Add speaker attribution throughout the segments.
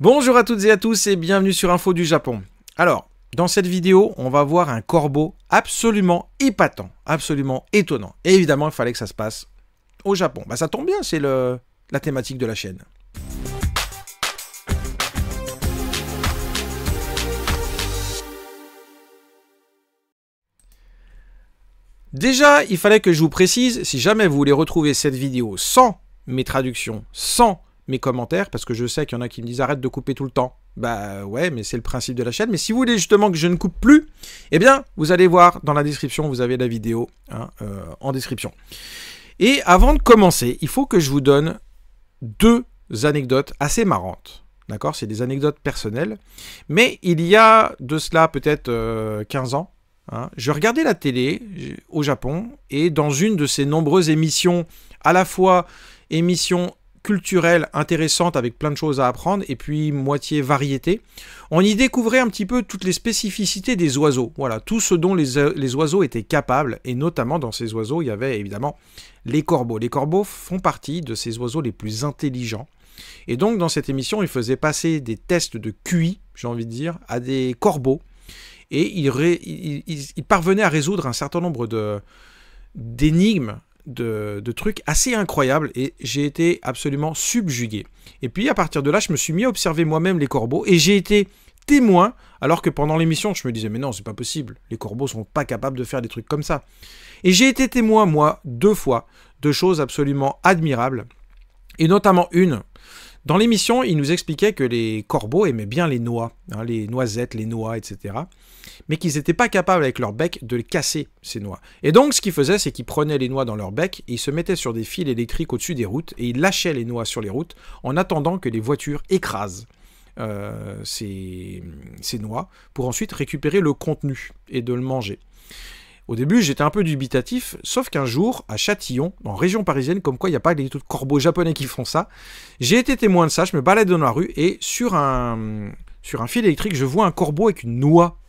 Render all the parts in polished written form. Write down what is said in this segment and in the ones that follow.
Speaker 1: Bonjour à toutes et à tous et bienvenue sur Info du Japon. Alors, dans cette vidéo, on va voir un corbeau absolument épatant, absolument étonnant. Et évidemment, il fallait que ça se passe au Japon. Bah ça tombe bien, c'est la thématique de la chaîne. Déjà, il fallait que je vous précise, si jamais vous voulez retrouver cette vidéo sans mes traductions, sans mes commentaires, parce que je sais qu'il y en a qui me disent arrête de couper tout le temps. Bah ouais, mais c'est le principe de la chaîne. Mais si vous voulez justement que je ne coupe plus, eh bien, vous allez voir dans la description, vous avez la vidéo en description. Et avant de commencer, il faut que je vous donne deux anecdotes assez marrantes. D'accord? C'est des anecdotes personnelles. Mais il y a de cela peut-être 15 ans, je regardais la télé au Japon et dans une de ces nombreuses émissions, à la fois émissions culturelles intéressantes avec plein de choses à apprendre et puis moitié variété, on y découvrait un petit peu toutes les spécificités des oiseaux. Voilà, tout ce dont les oiseaux étaient capables et notamment dans ces oiseaux, il y avait évidemment les corbeaux. Les corbeaux font partie de ces oiseaux les plus intelligents. Et donc dans cette émission, ils faisaient passer des tests de QI, j'ai envie de dire, à des corbeaux. Et il parvenait à résoudre un certain nombre d'énigmes, de trucs assez incroyables. Et j'ai été absolument subjugué. Et puis à partir de là, je me suis mis à observer moi-même les corbeaux. Et j'ai été témoin, alors que pendant l'émission, je me disais, mais non, c'est pas possible. Les corbeaux sont pas capables de faire des trucs comme ça. Et j'ai été témoin, moi, 2 fois, de choses absolument admirables. Et notamment une. Dans l'émission, il nous expliquait que les corbeaux aimaient bien les noix, les noisettes, les noix, etc. Mais qu'ils n'étaient pas capables avec leur bec de les casser, ces noix. Et donc, ce qu'ils faisaient, c'est qu'ils prenaient les noix dans leur bec, et ils se mettaient sur des fils électriques au-dessus des routes, et ils lâchaient les noix sur les routes en attendant que les voitures écrasent ces noix, pour ensuite récupérer le contenu et de le manger. Au début, j'étais un peu dubitatif, sauf qu'un jour, à Châtillon, en région parisienne, comme quoi il n'y a pas des corbeaux japonais qui font ça, j'ai été témoin de ça, je me balade dans la rue, et sur un fil électrique, je vois un corbeau avec une noix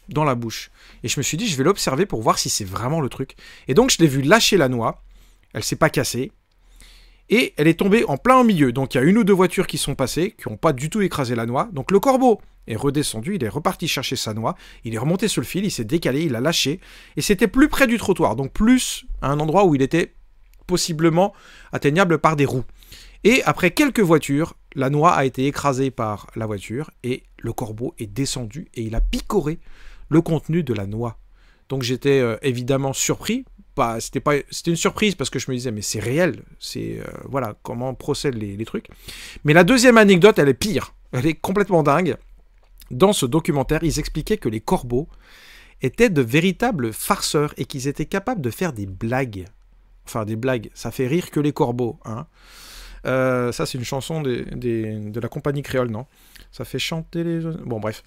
Speaker 1: dans la bouche. Et je me suis dit, je vais l'observer pour voir si c'est vraiment le truc. Et donc, je l'ai vu lâcher la noix, elle s'est pas cassée, et elle est tombée en plein au milieu. Donc, il y a 1 ou 2 voitures qui sont passées, qui n'ont pas du tout écrasé la noix. Donc, le corbeau est redescendu, il est reparti chercher sa noix, il est remonté sur le fil, il s'est décalé, il a lâché, et c'était plus près du trottoir, donc plus à un endroit où il était possiblement atteignable par des roues. Et après quelques voitures, la noix a été écrasée par la voiture, et le corbeau est descendu, et il a picoré le contenu de la noix. Donc j'étais évidemment surpris. C'était une surprise parce que je me disais, mais c'est réel, voilà comment procèdent les trucs. Mais la deuxième anecdote, elle est pire, elle est complètement dingue. Dans ce documentaire, ils expliquaient que les corbeaux étaient de véritables farceurs et qu'ils étaient capables de faire des blagues. Enfin, des blagues, ça fait rire que les corbeaux. Ça, c'est une chanson de la compagnie créole, non? Ça fait chanter les... Bon, bref.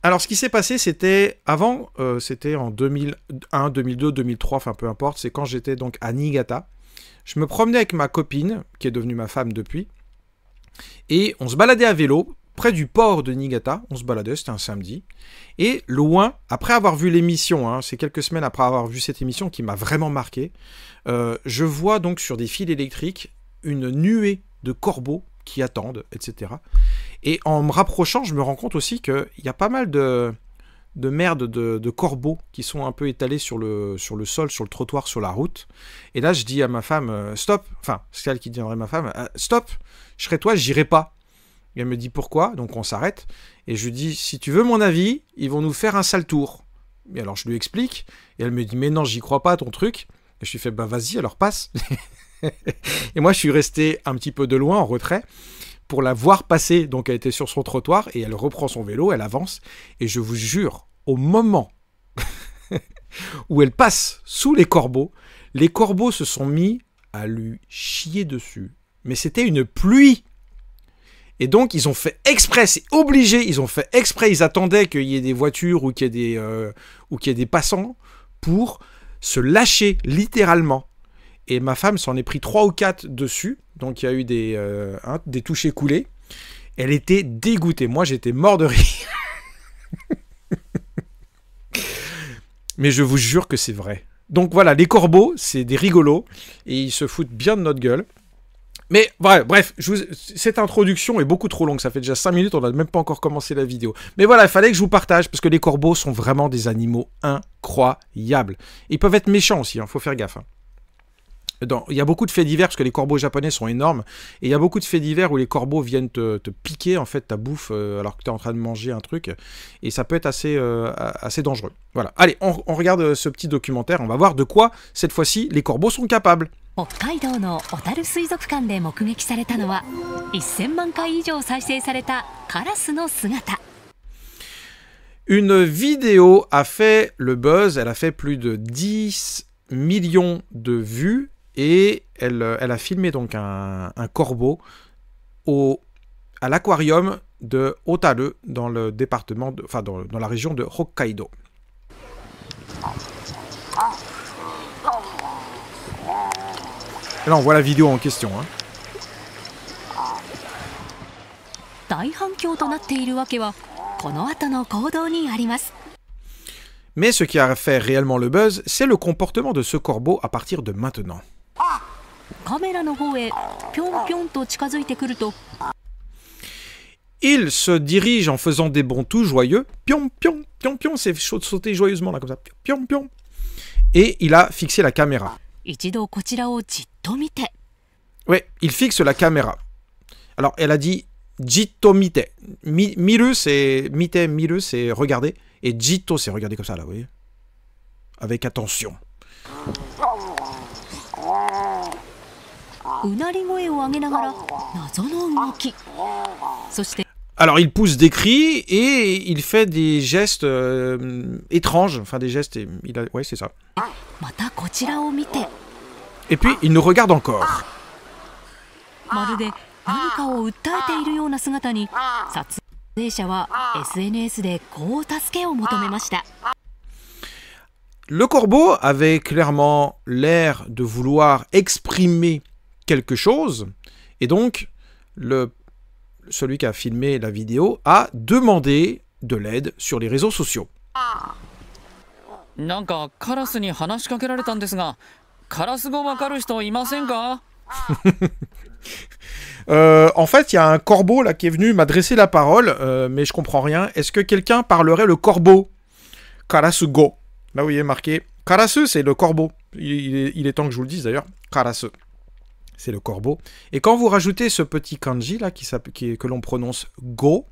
Speaker 1: Alors, ce qui s'est passé, c'était avant, c'était en 2001, 2002, 2003, enfin peu importe, c'est quand j'étais donc à Niigata. Je me promenais avec ma copine, qui est devenue ma femme depuis, et on se baladait à vélo, près du port de Niigata, on se baladait, c'était un samedi, et loin, après avoir vu l'émission, c'est quelques semaines après avoir vu cette émission qui m'a vraiment marqué, je vois donc sur des fils électriques une nuée de corbeaux qui attendent, etc. Et en me rapprochant, je me rends compte aussi qu'il y a pas mal de merde de corbeaux qui sont un peu étalés sur le sol, sur le trottoir, sur la route. Et là, je dis à ma femme, stop, enfin, c'est elle qui deviendrait ma femme, stop, je serais toi, j'irai pas. Et elle me dit pourquoi, donc on s'arrête. Et je lui dis, si tu veux mon avis, ils vont nous faire un sale tour. Et alors je lui explique, et elle me dit, mais non, j'y crois pas à ton truc. Et je lui fais, bah vas-y, alors passe. Et moi, je suis resté un petit peu de loin, en retrait, pour la voir passer. Donc elle était sur son trottoir, et elle reprend son vélo, elle avance. Et je vous jure, au moment où elle passe sous les corbeaux se sont mis à lui chier dessus. Mais c'était une pluie. Et donc, ils ont fait exprès, c'est obligé, ils ont fait exprès, ils attendaient qu'il y ait des voitures ou qu'il y ait des passants pour se lâcher littéralement. Et ma femme s'en est pris 3 ou 4 dessus, donc il y a eu des touchés coulés. Elle était dégoûtée, moi j'étais mort de rire. Mais je vous jure que c'est vrai. Donc voilà, les corbeaux, c'est des rigolos, et ils se foutent bien de notre gueule. Mais bref, cette introduction est beaucoup trop longue, ça fait déjà 5 minutes, on n'a même pas encore commencé la vidéo. Mais voilà, il fallait que je vous partage, parce que les corbeaux sont vraiment des animaux incroyables. Ils peuvent être méchants aussi, faut faire gaffe. Il y a beaucoup de faits divers, parce que les corbeaux japonais sont énormes, et il y a beaucoup de faits divers où les corbeaux viennent te piquer en fait ta bouffe alors que tu es en train de manger un truc, et ça peut être assez dangereux. Voilà, allez, on regarde ce petit documentaire, on va voir de quoi, cette fois-ci, les corbeaux sont capables.
Speaker 2: 北海道の小樽水族館で目撃されたのは1000万回以上再生されたカラスの姿。
Speaker 1: Une vidéo a fait le buzz, elle a fait plus de 10 millions de vues et elle a filmé donc un corbeau à l'aquarium de Hotaru dans le département, dans la région de Hokkaido. Et là on voit la vidéo en question. Hein.
Speaker 2: 大反響となっているわけはこの後の行動にあります。
Speaker 1: Mais ce qui a fait réellement le buzz, c'est le comportement de ce corbeau à partir de maintenant.
Speaker 2: カメラの方へぴょんぴょんと近づいてくると
Speaker 1: Il se dirige en faisant des bonds tout joyeux. Pion, pion, pion, pion, c'est sauter joyeusement là comme ça. Pion, pion. Et il a fixé la caméra.
Speaker 2: 一度こちらをじっと見て
Speaker 1: Ouais, il fixe la caméra. Alors, elle a dit jitto mite. Miru, c'est mite, miru, c'est regarder. Et jitto, c'est regarder comme ça, là, vous voyez. Avec attention.
Speaker 2: うなり声を上げながら謎の動き。そして
Speaker 1: Alors, il pousse des cris et il fait des gestes étranges. Enfin, des gestes... Ouais, c'est ça.
Speaker 2: またこちらを見て
Speaker 1: Et puis, il nous regarde encore.
Speaker 2: まるで何かを訴えているような姿に撮影者は SNS でこう助けを求めました。
Speaker 1: Le corbeau avait clairement l'air de vouloir exprimer quelque chose. Et donc, celui qui a filmé la vidéo a demandé de l'aide sur les réseaux sociaux.
Speaker 3: なんかカラスに話しかけられたんですが、カラス語わかる人いませんか？
Speaker 1: En fait, il y a un corbeau là qui est venu m'adresser la parole, mais je comprends rien. Est-ce que quelqu'un parlerait le corbeau? Karasugo. Là où il est marqué. Karasu, c'est le corbeau. Il est temps que je vous le dise d'ailleurs. Karasu. C'est le corbeau. Et quand vous rajoutez ce petit kanji là que l'on prononce go,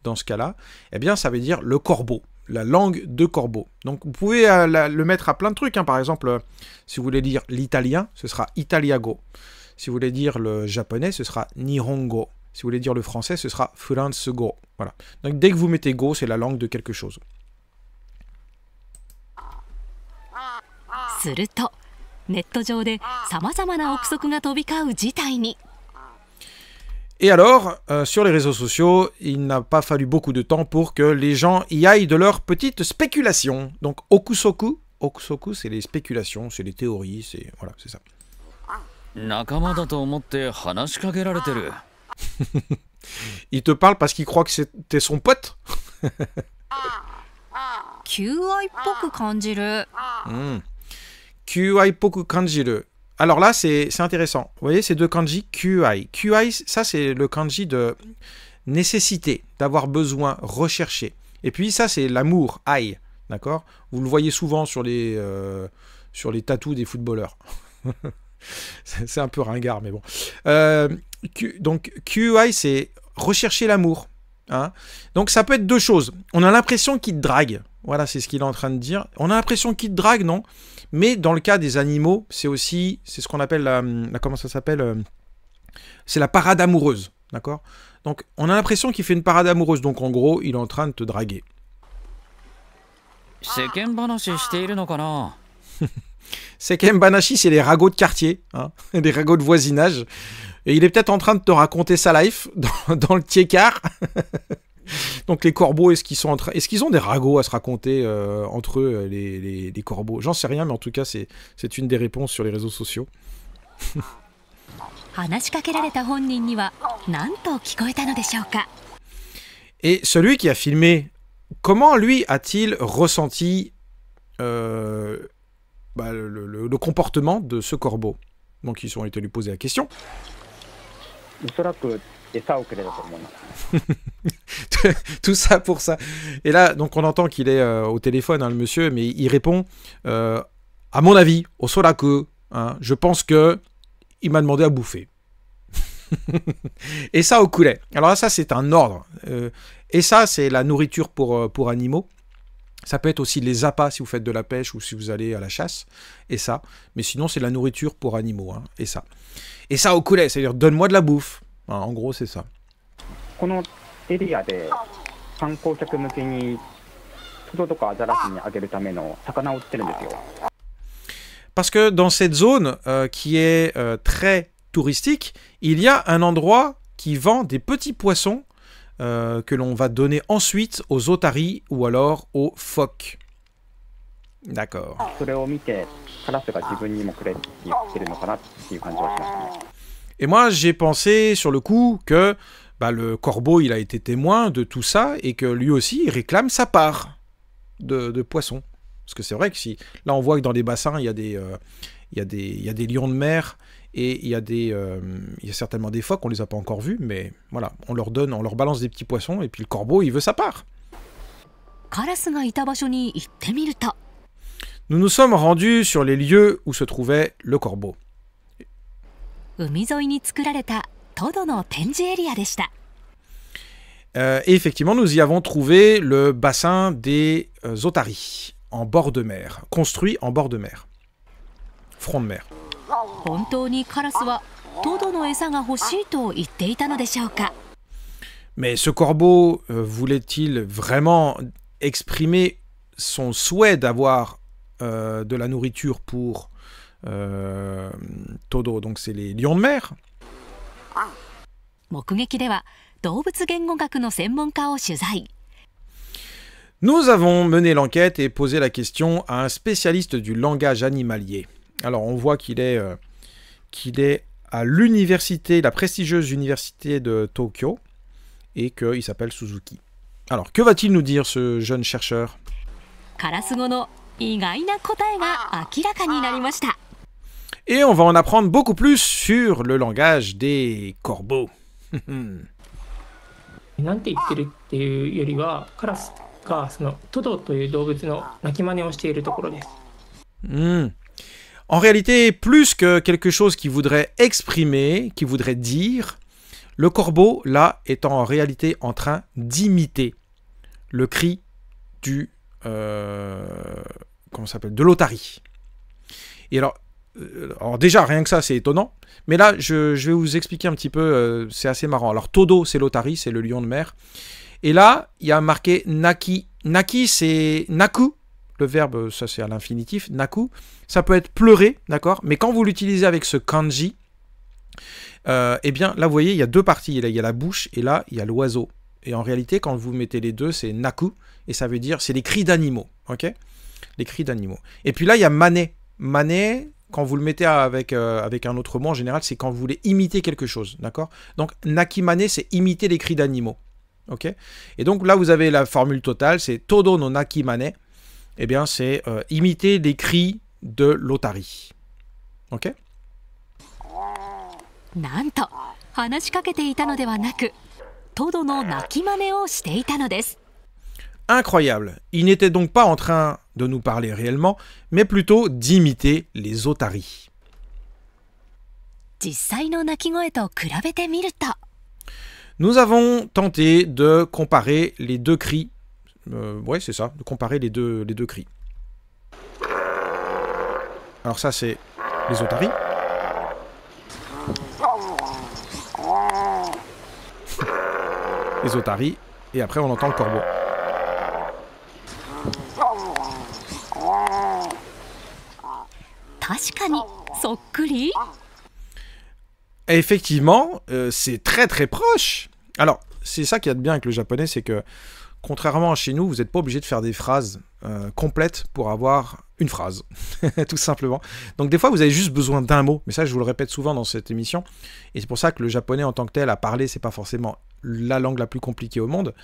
Speaker 1: dans ce cas-là, eh bien ça veut dire le corbeau. La langue de corbeau. Donc vous pouvez le mettre à plein de trucs. Hein. Par exemple, si vous voulez dire l'italien, ce sera italiago. Si vous voulez dire le japonais, ce sera nihongo. Si vous voulez dire le français, ce sera furansego. Voilà. Donc dès que vous mettez go, c'est la langue de quelque chose.
Speaker 2: するとネット上でさまざまな憶測が飛び交う事態に。
Speaker 1: Et alors, sur les réseaux sociaux, il n'a pas fallu beaucoup de temps pour que les gens y aillent de leurs petites spéculations. Donc, okusoku, c'est les spéculations, c'est les théories, c'est voilà, c'est ça.
Speaker 3: 仲間だと思って話しかけられてる。
Speaker 1: Il te parle parce qu'il croit que c'était son pote.
Speaker 2: 求愛っぽく感じる。
Speaker 1: Kyuai poku kanjiru. Alors là, c'est intéressant. Vous voyez ces deux kanji, kyuai. Kyuai, ça c'est le kanji de nécessité, d'avoir besoin, rechercher. Et puis ça c'est l'amour, ai, d'accord? Vous le voyez souvent sur les tatous des footballeurs. C'est un peu ringard, mais bon. Donc kyuai, c'est rechercher l'amour. Hein? Donc ça peut être deux choses. On a l'impression qu'il te drague. Voilà, c'est ce qu'il est en train de dire. On a l'impression qu'il te drague, non? Mais dans le cas des animaux, c'est ce qu'on appelle comment ça s'appelle? C'est la parade amoureuse, d'accord? Donc, on a l'impression qu'il fait une parade amoureuse. Donc, en gros, il est en train de te draguer.
Speaker 3: 世間話しているのかな？
Speaker 1: Seken Banashi, c'est les ragots de quartier, hein, les ragots de voisinage. Et il est peut-être en train de te raconter sa life dans le tiécar. Donc les corbeaux, est-ce qu'ils ont des ragots à se raconter entre eux, les corbeaux? J'en sais rien, mais en tout cas, c'est une des réponses sur les réseaux sociaux.
Speaker 2: 話しかけられた本人には何と聞こえたのでしょうか。
Speaker 1: Et celui qui a filmé, comment lui a-t-il ressenti le comportement de ce corbeau? Donc ils ont été lui poser la question.
Speaker 4: おそらく餌をくれたと思います。
Speaker 1: Tout ça pour ça. Et là, donc on entend qu'il est au téléphone, hein, le monsieur, mais il répond à mon avis, au soraku, hein, je pense que il m'a demandé à bouffer. Et ça au coulet. Alors là, ça c'est un ordre. Et ça c'est la nourriture pour animaux. Ça peut être aussi les appâts si vous faites de la pêche ou si vous allez à la chasse. Et ça. Mais sinon c'est la nourriture pour animaux. Hein, et ça. Et ça au coulet, c'est-à-dire donne-moi de la bouffe. Hein, en gros c'est ça.
Speaker 4: このエリアで観光客向けにトドとかアザラシにあげるための魚を売ってるんですよ。
Speaker 1: Parce que dans cette zone qui est très touristique, il y a un endroit qui vend des petits poissons que l'on va donner ensuite aux otaries ou alors aux phoques. D'accord.
Speaker 4: それを見てカラスが自分にもくれって言ってるのかなっていう感じはしますね。
Speaker 1: Et moi j'ai pensé sur le coup que bah, le corbeau il a été témoin de tout ça et que lui aussi il réclame sa part de poissons. Parce que c'est vrai que si là on voit que dans les bassins il y a des lions de mer et il y a certainement des phoques, on les a pas encore vus, mais voilà, on leur balance des petits poissons et puis le corbeau il veut sa part.
Speaker 2: カラスがいた場所に行ってみると、
Speaker 1: Nous nous sommes rendus sur les lieux où se trouvait le corbeau.
Speaker 2: 海沿いに作られたトドの展示エリアでした。
Speaker 1: Et effectivement, nous y avons trouvé le bassin des otaries, en bord de mer, construit en bord de mer, front de mer.
Speaker 2: 本当にカラスはトドの餌が欲しいと言っていたのでしょうか。
Speaker 1: Mais ce corbeau voulait-il vraiment exprimer son souhait d'avoir de la nourriture pour Todo, donc c'est les lions de mer?
Speaker 2: 目撃では動物言語学の専門家を取材。
Speaker 1: Nous avons mené l'enquête et posé la question à un spécialiste du langage animalier. Alors on voit qu'il est à l'université, la prestigieuse université de Tokyo, et qu'il s'appelle Suzuki. Alors que va-t-il nous dire ce jeune chercheur?
Speaker 2: カラス語の意外な答えが明らかになりました。
Speaker 1: Et on va en apprendre beaucoup plus sur le langage des corbeaux.
Speaker 5: なんて言ってるっていうよりは、カラスがそのトドという動物の鳴き真似をしているところです。
Speaker 1: En réalité, plus que quelque chose qui voudrait exprimer, qui voudrait dire, le corbeau, là, est en réalité en train d'imiter le cri du... comment ça s'appelle? De l'otarie. Et alors déjà, rien que ça, c'est étonnant. Mais là, je vais vous expliquer un petit peu, c'est assez marrant. Alors, Todo, c'est l'otarie, c'est le lion de mer. Et là, il y a marqué Naki. Naki, c'est Naku. Le verbe, ça c'est à l'infinitif, Naku. Ça peut être pleurer, d'accord? Mais quand vous l'utilisez avec ce kanji, eh bien, là, vous voyez, il y a deux parties. Là, il y a la bouche et là, il y a l'oiseau. Et en réalité, quand vous mettez les deux, c'est Naku. Et ça veut dire, c'est les cris d'animaux, ok? Les cris d'animaux. Et puis là, il y a Mané. Mané... Quand vous le mettez avec un autre mot, en général, c'est quand vous voulez imiter quelque chose, d'accord? Donc, nakimane, c'est imiter les cris d'animaux, ok? Et donc, là, vous avez la formule totale, c'est todo no nakimane, eh bien, c'est imiter les cris de l'otarie, ok?
Speaker 2: なんと話しかけていたのではなく、トドの鳴き真似をしていたのです。
Speaker 1: Incroyable. Il n'était donc pas en train de nous parler réellement, mais plutôt d'imiter les otaries.
Speaker 2: 実際の鳴き声と比べてみると、
Speaker 1: Nous avons tenté de comparer les deux cris. Ouais, c'est ça, de comparer les deux cris. Alors ça, c'est les otaries. Les otaries. Et après, on entend le corbeau. Et effectivement, c'est très très proche. Alors, c'est ça qui est bien avec le japonais, c'est que contrairement à chez nous, vous n'êtes pas obligé de faire des phrases complètes pour avoir une phrase, tout simplement. Donc des fois, vous avez juste besoin d'un mot, mais ça, je vous le répète souvent dans cette émission, et c'est pour ça que le japonais en tant que tel, à parler, c'est pas forcément la langue la plus compliquée au monde.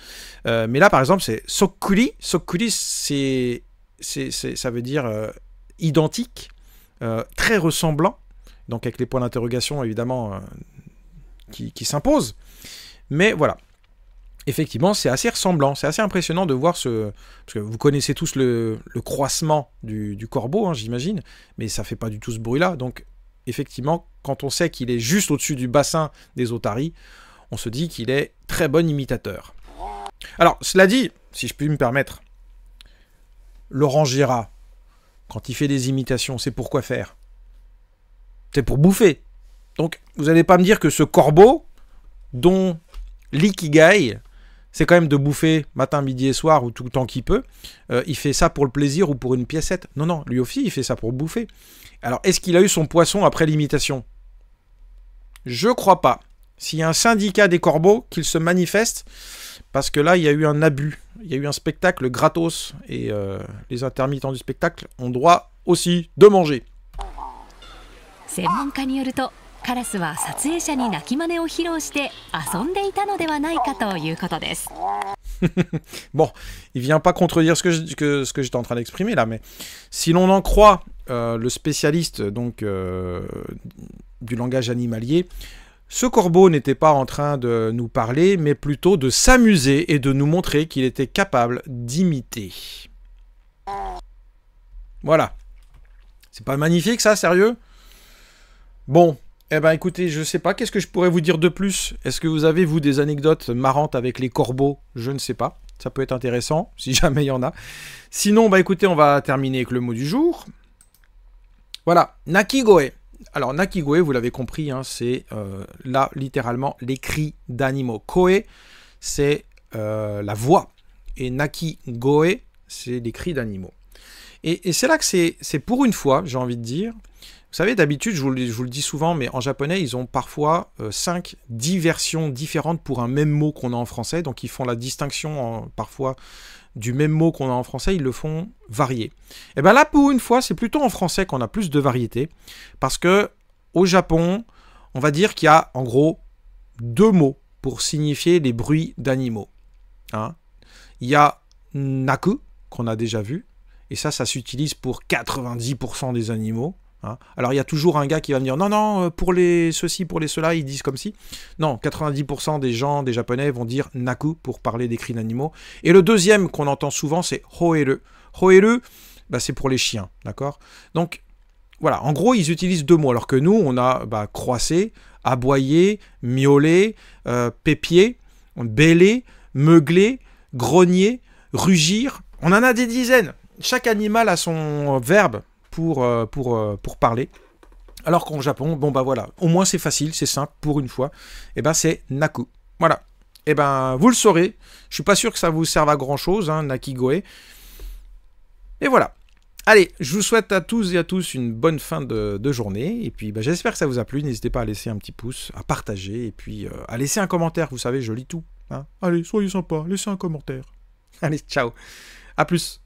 Speaker 1: Mais là, par exemple, c'est sokkuri. Sokkuri, ça veut dire identique, très ressemblant. Donc avec les points d'interrogation, évidemment, qui s'impose. Mais voilà. Effectivement, c'est assez ressemblant, c'est assez impressionnant de voir ce... Parce que vous connaissez tous le croissement du corbeau, hein, j'imagine, mais ça fait pas du tout ce bruit-là. Donc, effectivement, quand on sait qu'il est juste au-dessus du bassin des otaries, on se dit qu'il est très bon imitateur. Alors, cela dit, si je puis me permettre, Laurent Gérard, quand il fait des imitations, c'est pour quoi faire? C'est pour bouffer. Donc, vous n'allez pas me dire que ce corbeau, dont l'ikigai, c'est quand même de bouffer matin, midi et soir ou tout le temps qu'il peut, il fait ça pour le plaisir ou pour une piécette. Non, non, lui aussi, il fait ça pour bouffer. Alors, est-ce qu'il a eu son poisson après l'imitation? Je crois pas. S'il y a un syndicat des corbeaux, qu'il se manifeste, parce que là, il y a eu un abus. Il y a eu un spectacle gratos, et les intermittents du spectacle ont droit aussi de manger.
Speaker 2: 専門家によるとカラスは撮影者に鳴き真似を披露して遊んでいたのではないかということです。
Speaker 1: Bon, il vient pas contredire ce que j'étais en train d'exprimer là, mais si l'on en croit le spécialiste donc du langage animalier, ce corbeau n'était pas en train de nous parler, mais plutôt de s'amuser et de nous montrer qu'il était capable d'imiter. Voilà. C'est pas magnifique ça, sérieux? Bon, eh ben écoutez, je sais pas, qu'est-ce que je pourrais vous dire de plus? Est-ce que vous avez, vous, des anecdotes marrantes avec les corbeaux? Je ne sais pas, ça peut être intéressant, si jamais il y en a. Sinon, bah écoutez, on va terminer avec le mot du jour. Voilà, Nakigoe. Alors, Nakigoe, vous l'avez compris, hein, c'est là, littéralement, les cris d'animaux. Koe, c'est la voix. Et Nakigoe, c'est les cris d'animaux. Et c'est là que c'est pour une fois, j'ai envie de dire. Vous savez, d'habitude, je vous le dis souvent, mais en japonais, ils ont parfois 10 versions différentes pour un même mot qu'on a en français. Donc, ils font la distinction parfois du même mot qu'on a en français, ils le font varier. Et bien là, pour une fois, c'est plutôt en français qu'on a plus de variété. Parce que au Japon, on va dire qu'il y a en gros 2 mots pour signifier les bruits d'animaux. Hein? Il y a naku, qu'on a déjà vu. Et ça s'utilise pour 90% des animaux. Hein. Alors il y a toujours un gars qui va me dire non, non, pour les ceci, pour les cela, ils disent comme si. Non, 90% des gens, des japonais vont dire naku pour parler des cris d'animaux. Et le deuxième qu'on entend souvent, c'est hoeru. Hoeru, bah, c'est pour les chiens, d'accord? Donc voilà, en gros, ils utilisent 2 mots, alors que nous, on a croisser, aboyer, miauler, pépier, bêler, meugler, grogner, rugir. On en a des dizaines. Chaque animal a son verbe pour parler. Alors qu'en Japon, bon bah voilà, au moins c'est facile, c'est simple, pour une fois. Et ben c'est naku. Voilà. Et ben vous le saurez. Je suis pas sûr que ça vous serve à grand chose, hein, Nakigoe. Et voilà. Allez, je vous souhaite à tous et à tous une bonne fin de journée. Et puis bah, j'espère que ça vous a plu. N'hésitez pas à laisser un petit pouce, à partager et puis à laisser un commentaire. Vous savez, je lis tout. Hein. Allez, soyez sympa, laissez un commentaire. Allez, ciao. À plus.